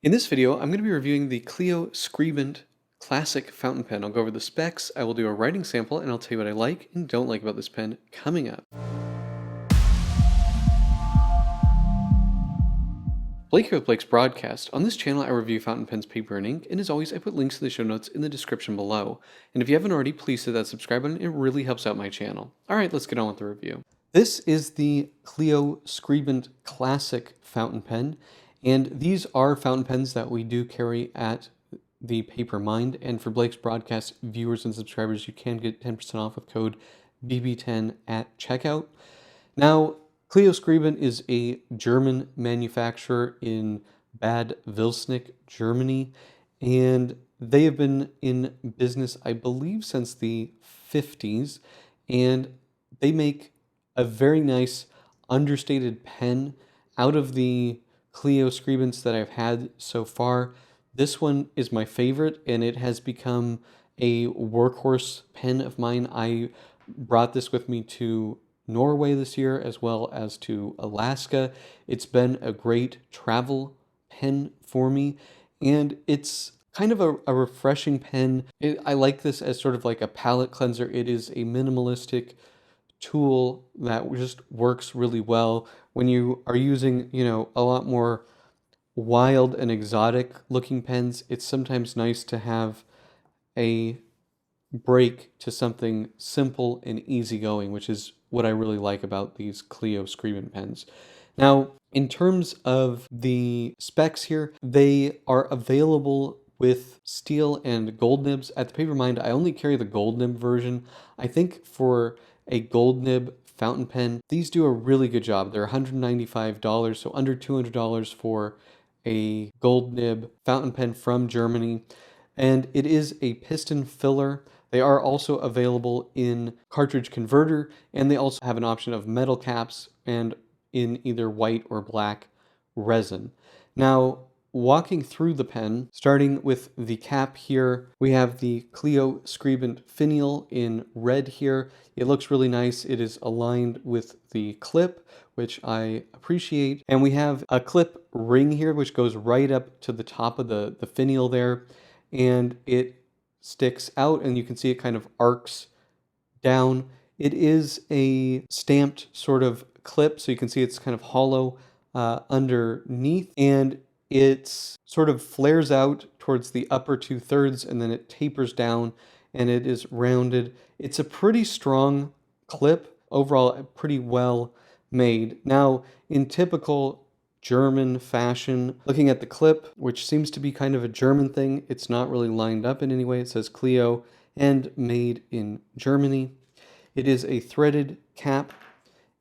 In this video, I'm going to be reviewing the Cleo Skribent Classic fountain pen. I'll go over the specs, I will do a writing sample, and I'll tell you what I like and don't like about this pen coming up. Blake here with Blake's Broadcast. On this channel, I review fountain pens, paper, and ink, and as always, I put links to the show notes in the description below. And if you haven't already, please hit that subscribe button, it really helps out my channel. Alright, let's get on with the review. This is the Cleo Skribent Classic fountain pen, and these are fountain pens that we do carry at the Paper Mind, and for Blake's Broadcast viewers and subscribers, you can get 10% off with code BB10 at checkout. Now, Cleo Skribent is a German manufacturer in Bad Vilsnik, Germany, and they have been in business, I believe, since the 50s, and they make a very nice understated pen. Out of the Cleo Skribents that I've had so far, this one is my favorite, and it has become a workhorse pen of mine. I brought this with me to Norway this year as well as to Alaska. It's been a great travel pen for me, and it's kind of a refreshing pen. I like this as sort of like a palette cleanser. It is a minimalistic tool that just works really well when you are using, a lot more wild and exotic looking pens. It's sometimes nice to have a break to something simple and easygoing, which is what I really like about these Cleo Skribent pens. Now, in terms of the specs here, they are available with steel and gold nibs. At the Paper Mind, I only carry the gold nib version. I think for a gold nib fountain pen, these do a really good job. They're $195, so under $200 for a gold nib fountain pen from Germany. And it is a piston filler. They are also available in cartridge converter, and they also have an option of metal caps and in either white or black resin. Now, walking through the pen, starting with the cap here, we have the Cleo Skribent finial in red here. It looks really nice. It is aligned with the clip, which I appreciate. And we have a clip ring here, which goes right up to the top of the finial there. And it sticks out, and you can see it kind of arcs down. It is a stamped sort of clip, so you can see it's kind of hollow underneath, and it sort of flares out towards the upper 2/3, and then it tapers down, and it is rounded. It's a pretty strong clip, overall pretty well made. Now, in typical German fashion, looking at the clip, which seems to be kind of a German thing, it's not really lined up in any way. It says Cleo and made in Germany. It is a threaded cap,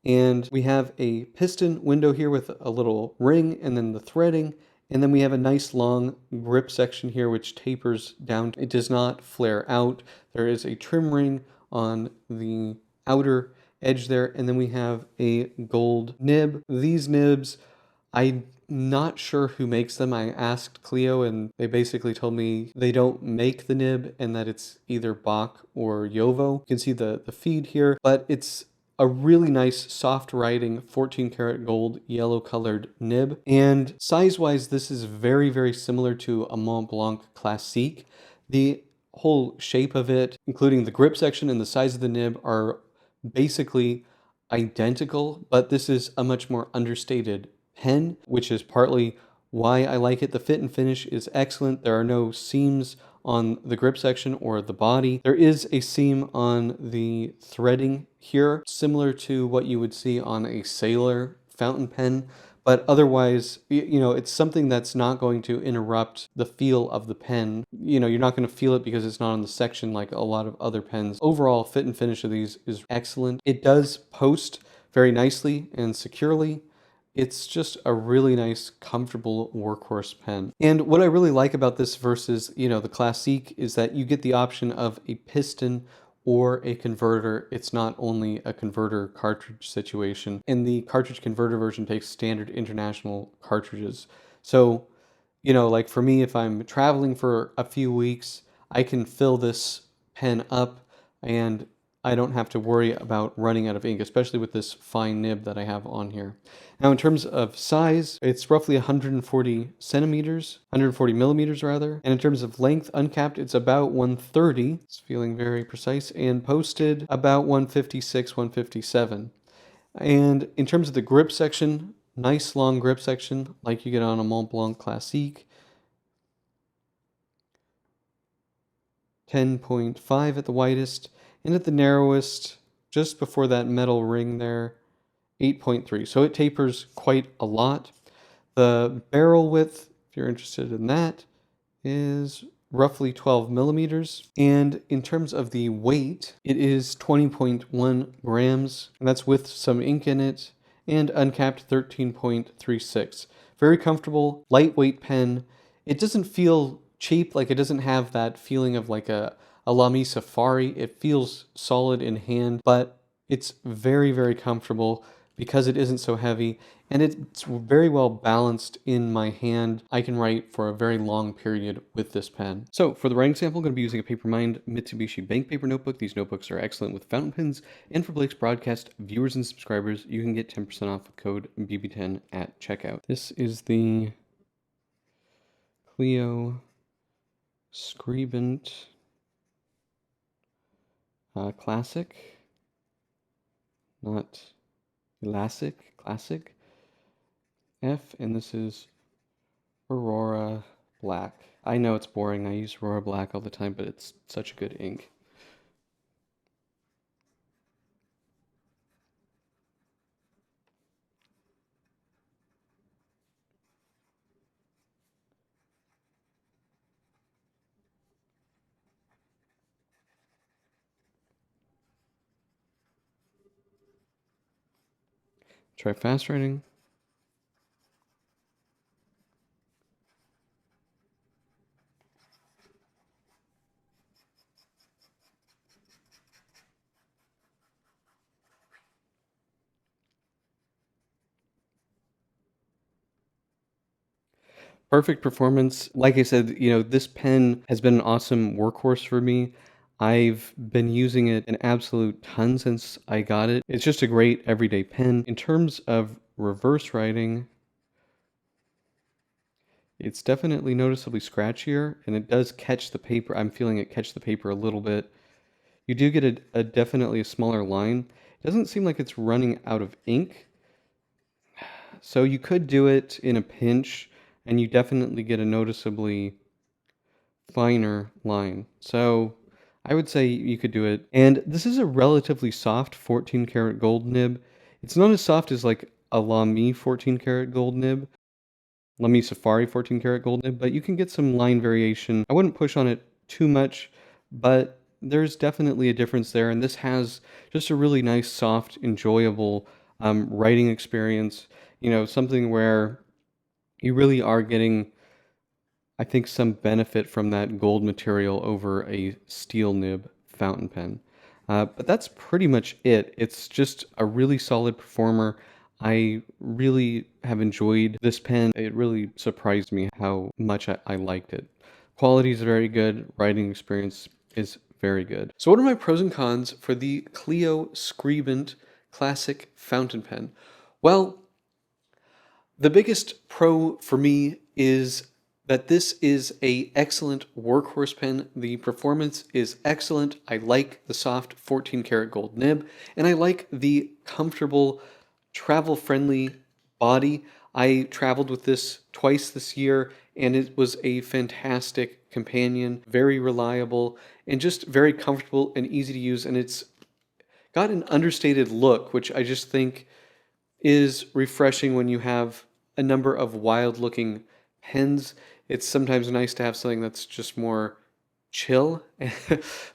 and we have a piston window here with a little ring and then the threading, and then we have a nice long grip section here which tapers down. It does not flare out. There is a trim ring on the outer edge there, and then we have a gold nib. These nibs, I'm not sure who makes them. I asked Cleo, and they basically told me they don't make the nib and that it's either Bach or Jovo. You can see the feed here, but it's a really nice soft writing 14 karat gold yellow colored nib. And size-wise, this is very, very similar to a Mont Blanc Classique. The whole shape of it, including the grip section and the size of the nib, are basically identical, but this is a much more understated pen, which is partly why I like it. The fit and finish is excellent. There are no seams on the grip section or the body. There is a seam on the threading here, similar to what you would see on a Sailor fountain pen, but otherwise, it's something that's not going to interrupt the feel of the pen. You're not going to feel it because it's not on the section like a lot of other pens. Overall, fit and finish of these is excellent. It does post very nicely and securely. It's just a really nice, comfortable workhorse pen. And what I really like about this versus, the Classique is that you get the option of a piston or a converter. It's not only a converter cartridge situation. And the cartridge converter version takes standard international cartridges. So, like for me, if I'm traveling for a few weeks, I can fill this pen up and I don't have to worry about running out of ink, especially with this fine nib that I have on here. Now, in terms of size, it's roughly 140 centimeters, 140 millimeters rather. And in terms of length, uncapped, it's about 130. It's feeling very precise. And posted, about 156, 157. And in terms of the grip section, nice long grip section, like you get on a Mont Blanc Classique. 10.5 at the widest, and at the narrowest, just before that metal ring there, 8.3. So it tapers quite a lot. The barrel width, if you're interested in that, is roughly 12 millimeters. And in terms of the weight, it is 20.1 grams, and that's with some ink in it, and uncapped 13.36. Very comfortable, lightweight pen. It doesn't feel cheap, like it doesn't have that feeling of like a Lamy Safari. It feels solid in hand, but it's very, very comfortable because it isn't so heavy, and it's very well balanced in my hand. I can write for a very long period with this pen. So for the writing sample, I'm going to be using a Papermind Mitsubishi Bank Paper notebook. These notebooks are excellent with fountain pens, and for Blake's Broadcast viewers and subscribers, you can get 10% off with code BB10 at checkout. This is the Cleo Skribent Classic, not Classic F, and this is Aurora Black. I know it's boring, I use Aurora Black all the time, but it's such a good ink. Try fast writing. Perfect performance. Like I said, this pen has been an awesome workhorse for me. I've been using it an absolute ton since I got it. It's just a great everyday pen. In terms of reverse writing, it's definitely noticeably scratchier, and it does catch the paper. I'm feeling it catch the paper a little bit. You do get a definitely a smaller line. It doesn't seem like it's running out of ink. So you could do it in a pinch, and you definitely get a noticeably finer line. So I would say you could do it. And this is a relatively soft 14 karat gold nib. It's not as soft as like a Lamy 14 karat gold nib, Lamy Safari 14 karat gold nib, but you can get some line variation. I wouldn't push on it too much, but there's definitely a difference there. And this has just a really nice, soft, enjoyable writing experience. Something where you really are getting, I think, some benefit from that gold material over a steel nib fountain pen. But that's pretty much it. It's just a really solid performer. I really have enjoyed this pen. It really surprised me how much I liked it. Quality is very good. Writing experience is very good. So what are my pros and cons for the Cleo Skribent Classic fountain pen? Well, the biggest pro for me is that this is a excellent workhorse pen. The performance is excellent. I like the soft 14 karat gold nib, and I like the comfortable, travel-friendly body. I traveled with this twice this year, and it was a fantastic companion, very reliable, and just very comfortable and easy to use. And it's got an understated look, which I just think is refreshing when you have a number of wild looking pens. It's sometimes nice to have something that's just more chill,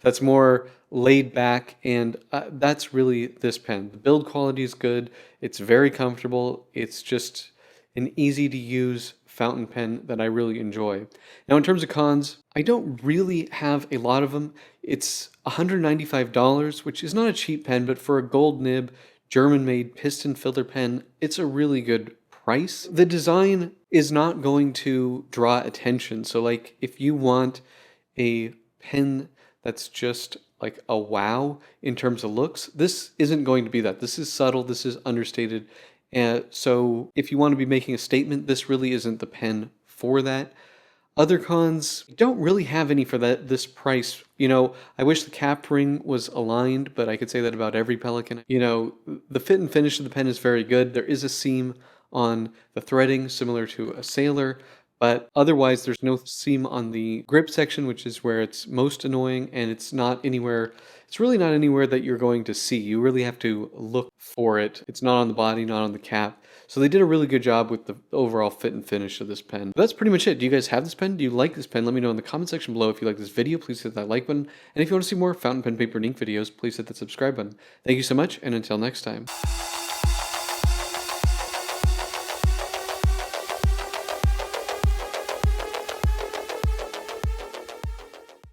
that's more laid back, and that's really this pen. The build quality is good, it's very comfortable, it's just an easy to use fountain pen that I really enjoy. Now, in terms of cons, I don't really have a lot of them. It's $195, which is not a cheap pen, but for a gold nib, German-made piston filler pen, it's a really good price. The design is not going to draw attention. So like if you want a pen that's just like a wow in terms of looks. This isn't going to be that. This is subtle, this is understated. And so if you want to be making a statement, this really isn't the pen for that. Other cons don't really have any for this price. I wish the cap ring was aligned, but I could say that about every Pelican. The fit and finish of the pen is very good. There is a seam on the threading similar to a Sailor, but otherwise there's no seam on the grip section, which is where it's most annoying, and it's really not anywhere that you're going to see. You really have to look for it. It's not on the body, not on the cap. So they did a really good job with the overall fit and finish of this pen. But that's pretty much it. Do you guys have this pen? Do you like this pen? Let me know in the comment section below. If you like this video, please hit that like button. And if you want to see more fountain pen, paper, and ink videos, please hit that subscribe button. Thank you so much, and until next time.